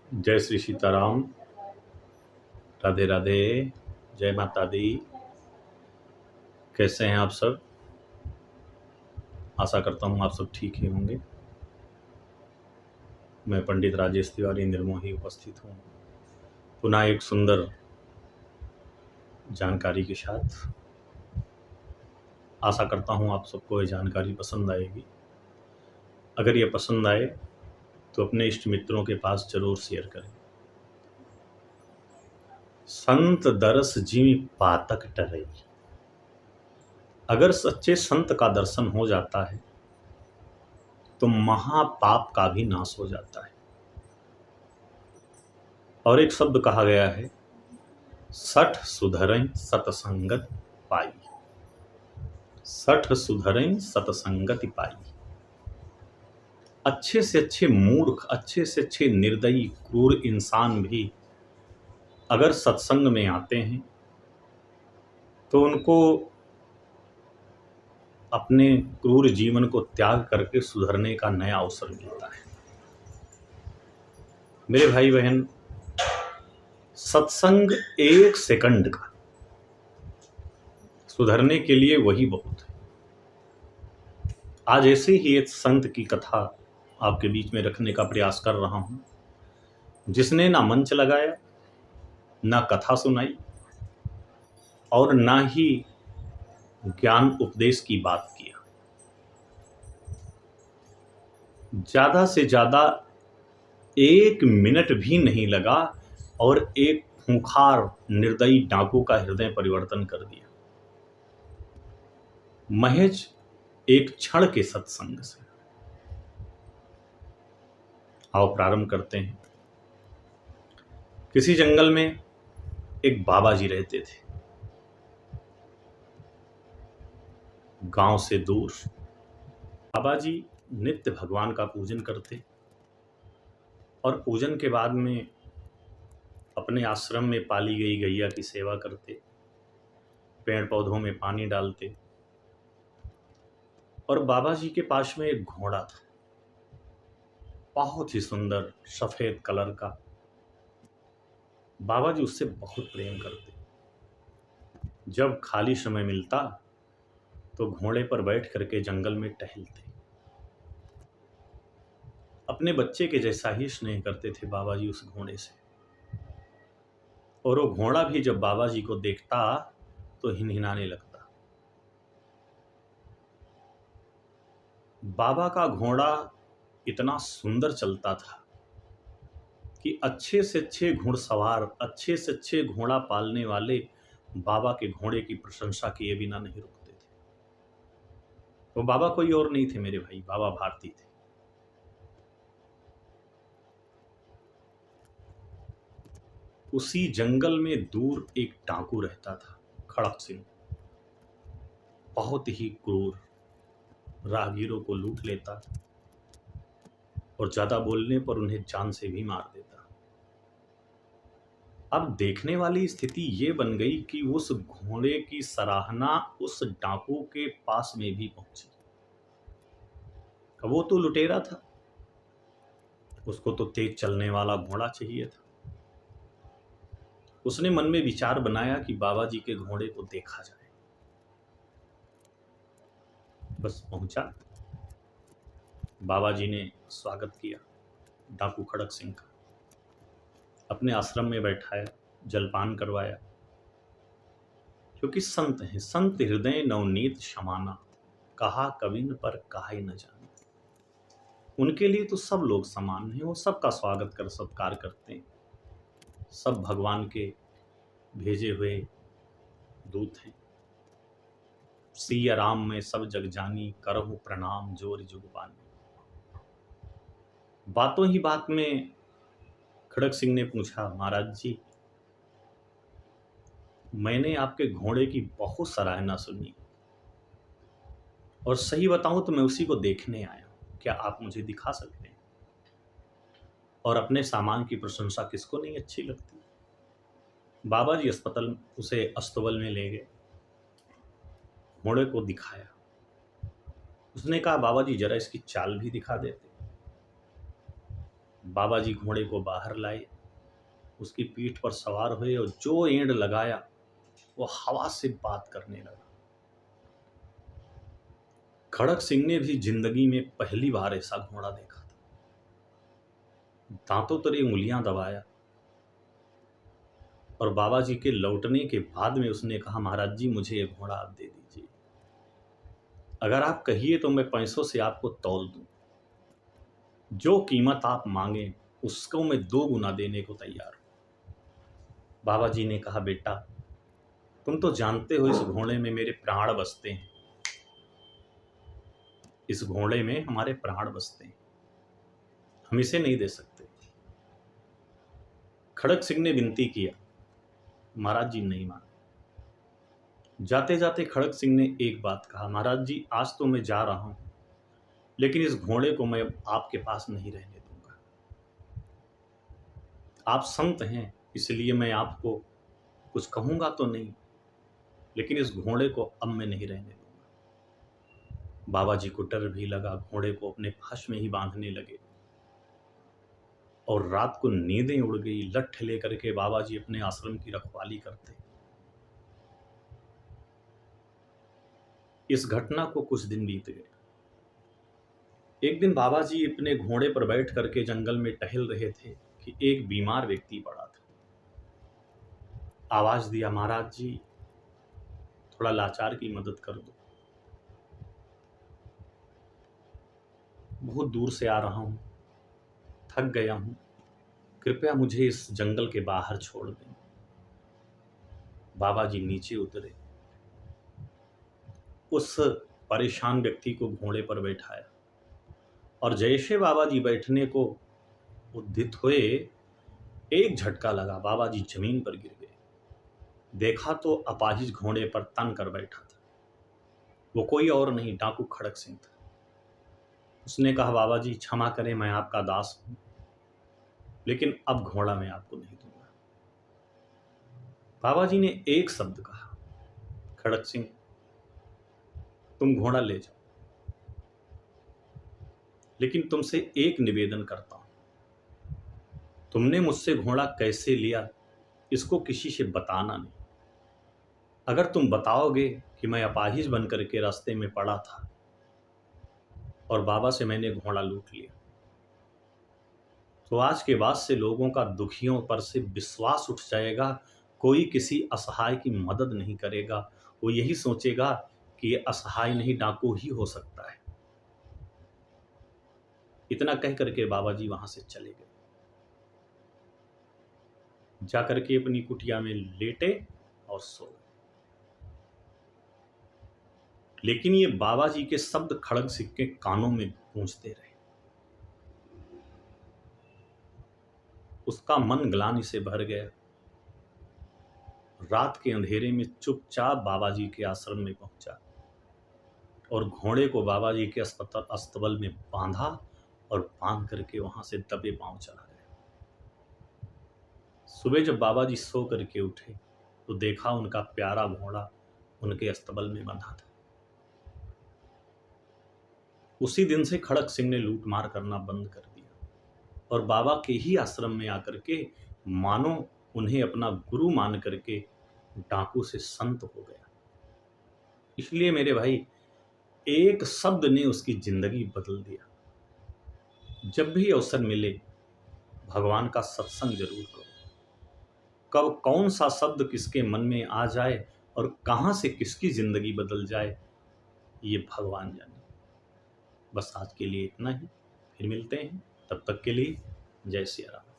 जय श्री सीताराम। राधे राधे। जय माता दी। कैसे हैं आप सब? आशा करता हूँ आप सब ठीक ही होंगे। मैं पंडित राजेश तिवारी निर्मोही उपस्थित हूँ पुनः एक सुंदर जानकारी के साथ। आशा करता हूँ आप सबको ये जानकारी पसंद आएगी। अगर ये पसंद आए तो अपने इष्ट मित्रों के पास जरूर शेयर करें। संत दरस जिमि पातक टरई। अगर सच्चे संत का दर्शन हो जाता है तो महापाप का भी नाश हो जाता है। और एक शब्द कहा गया है, सठ सुधरई सतसंगत पाई। सठ सुधरई सतसंगति पाई। अच्छे से अच्छे मूर्ख, अच्छे से अच्छे निर्दयी क्रूर इंसान भी अगर सत्संग में आते हैं तो उनको अपने क्रूर जीवन को त्याग करके सुधरने का नया अवसर मिलता है। मेरे भाई बहन, सत्संग एक सेकंड का, सुधरने के लिए वही बहुत है। आज ऐसे ही एक संत की कथा आपके बीच में रखने का प्रयास कर रहा हूं, जिसने ना मंच लगाया, ना कथा सुनाई और ना ही ज्ञान उपदेश की बात किया। ज्यादा से ज्यादा 1 मिनट भी नहीं लगा और एक खूंखार निर्दयी डाकू का हृदय परिवर्तन कर दिया, महज एक क्षण के सत्संग से। आओ प्रारंभ करते हैं। किसी जंगल में एक बाबा जी रहते थे, गांव से दूर। बाबा जी नित्य भगवान का पूजन करते और पूजन के बाद में अपने आश्रम में पाली गई गैया की सेवा करते, पेड़ पौधों में पानी डालते। और बाबा जी के पास में एक घोड़ा था, बहुत ही सुंदर सफेद कलर का। बाबा जी उससे बहुत प्रेम करते। जब खाली समय मिलता तो घोड़े पर बैठ करके जंगल में टहलते। अपने बच्चे के जैसा ही स्नेह करते थे बाबा जी उस घोड़े से। और वो घोड़ा भी जब बाबा जी को देखता तो हिनहिनाने लगता। बाबा का घोड़ा इतना सुंदर चलता था कि अच्छे से अच्छे घुड़सवार, अच्छे से अच्छे घोड़ा पालने वाले बाबा के घोड़े की प्रशंसा किए बिना नहीं रुकते थे। वो बाबा कोई और नहीं थे मेरे भाई, बाबा भारती थे। उसी जंगल में दूर एक डाकू रहता था, खड़क सिंह। बहुत ही क्रूर, राहगीरों को लूट लेता और ज्यादा बोलने पर उन्हें जान से भी मार देता। अब देखने वाली स्थिति ये बन गई कि उस घोड़े की सराहना उस डाकू के पास में भी पहुंची। वो तो लुटेरा था, उसको तो तेज चलने वाला घोड़ा चाहिए था। उसने मन में विचार बनाया कि बाबा जी के घोड़े को देखा जाए। बस पहुंचा, बाबा जी ने स्वागत किया डाकू खड़क सिंह का, अपने आश्रम में बैठाया, जलपान करवाया। क्योंकि संत हैं, संत हृदय नवनीत समाना, कहा कविन पर काहे न जाने। उनके लिए तो सब लोग समान हैं, वो सबका स्वागत कर सत्कार करते हैं। सब भगवान के भेजे हुए दूत हैं। सिया राम में सब जग जानी, करहु प्रणाम जोर जुगबानी। बातों ही बात में खड़क सिंह ने पूछा, महाराज जी, मैंने आपके घोड़े की बहुत सराहना सुनी और सही बताऊं तो मैं उसी को देखने आया हूं। क्या आप मुझे दिखा सकते हैं? और अपने सामान की प्रशंसा किसको नहीं अच्छी लगती। बाबा जी अस्पताल उसे अस्तबल में ले गए, घोड़े को दिखाया। उसने कहा, बाबा जी जरा इसकी चाल भी दिखा देते। बाबा जी घोड़े को बाहर लाए, उसकी पीठ पर सवार हुए और जो एंड लगाया वो हवा से बात करने लगा। खड़क सिंह ने भी जिंदगी में पहली बार ऐसा घोड़ा देखा था। दांतों तले उंगलियां दबाया और बाबा जी के लौटने के बाद में उसने कहा, महाराज जी मुझे ये घोड़ा आप दे दीजिए, अगर आप कहिए तो मैं पैसों से आपको तौल दूं, जो कीमत आप मांगे उसको मैं 2 गुना देने को तैयार हूं। बाबा जी ने कहा, बेटा तुम तो जानते हो इस घोड़े में मेरे प्राण बसते हैं, इस घोड़े में हमारे प्राण बसते हैं, हम इसे नहीं दे सकते। खड़क सिंह ने विनती किया, महाराज जी नहीं माने। जाते जाते खड़क सिंह ने एक बात कहा, महाराज जी आज तो मैं जा रहा हूं, लेकिन इस घोड़े को मैं आपके पास नहीं रहने दूंगा। आप संत हैं इसलिए मैं आपको कुछ कहूंगा तो नहीं, लेकिन इस घोड़े को अब मैं नहीं रहने दूंगा। बाबा जी को डर भी लगा, घोड़े को अपने पास में ही बांधने लगे और रात को नींदें उड़ गई। लठ लेकर के बाबा जी अपने आश्रम की रखवाली करते। इस घटना को कुछ दिन बीत गए। एक दिन बाबा जी अपने घोड़े पर बैठ करके जंगल में टहल रहे थे कि एक बीमार व्यक्ति पड़ा था। आवाज दिया, महाराज जी थोड़ा लाचार की मदद कर दो, बहुत दूर से आ रहा हूं, थक गया हूं, कृपया मुझे इस जंगल के बाहर छोड़ दें। बाबा जी नीचे उतरे, उस परेशान व्यक्ति को घोड़े पर बैठाया और जैसे बाबा जी बैठने को उद्यत हुए, एक झटका लगा, बाबा जी जमीन पर गिर गए। देखा तो अपाहिज घोड़े पर तन कर बैठा था। वो कोई और नहीं, डाकू खड़क सिंह था। उसने कहा, बाबा जी क्षमा करें, मैं आपका दास हूं, लेकिन अब घोड़ा मैं आपको नहीं दूंगा। बाबा जी ने एक शब्द कहा, खड़क सिंह तुम घोड़ा ले जाओ, लेकिन तुमसे एक निवेदन करता हूं, तुमने मुझसे घोड़ा कैसे लिया इसको किसी से बताना नहीं। अगर तुम बताओगे कि मैं अपाहिज बन करके रास्ते में पड़ा था और बाबा से मैंने घोड़ा लूट लिया, तो आज के बाद से लोगों का दुखियों पर से विश्वास उठ जाएगा। कोई किसी असहाय की मदद नहीं करेगा, वो यही सोचेगा कि ये असहाय नहीं डाकू ही हो सकता है। इतना कह करके बाबा जी वहां से चले गए। जाकर के अपनी कुटिया में लेटे और सो गए। लेकिन ये बाबा जी के शब्द खड़ग सिंह के कानों में गूंजते रहे। उसका मन ग्लानि से भर गया। रात के अंधेरे में चुपचाप बाबा जी के आश्रम में पहुंचा और घोड़े को बाबा जी के अस्तबल में बांधा और बांध करके वहां से दबे पांव चला गया। सुबह जब बाबा जी सो करके उठे तो देखा उनका प्यारा घोड़ा उनके अस्तबल में बंधा था। उसी दिन से खड़क सिंह ने लूटमार करना बंद कर दिया और बाबा के ही आश्रम में आकर के मानो उन्हें अपना गुरु मान करके डाकू से संत हो गया। इसलिए मेरे भाई, एक शब्द ने उसकी जिंदगी बदल दिया। जब भी अवसर मिले भगवान का सत्संग जरूर करो। कब कौन सा शब्द किसके मन में आ जाए और कहां से किसकी जिंदगी बदल जाए, ये भगवान जाने। बस आज के लिए इतना ही, फिर मिलते हैं, तब तक के लिए जय सिया राम।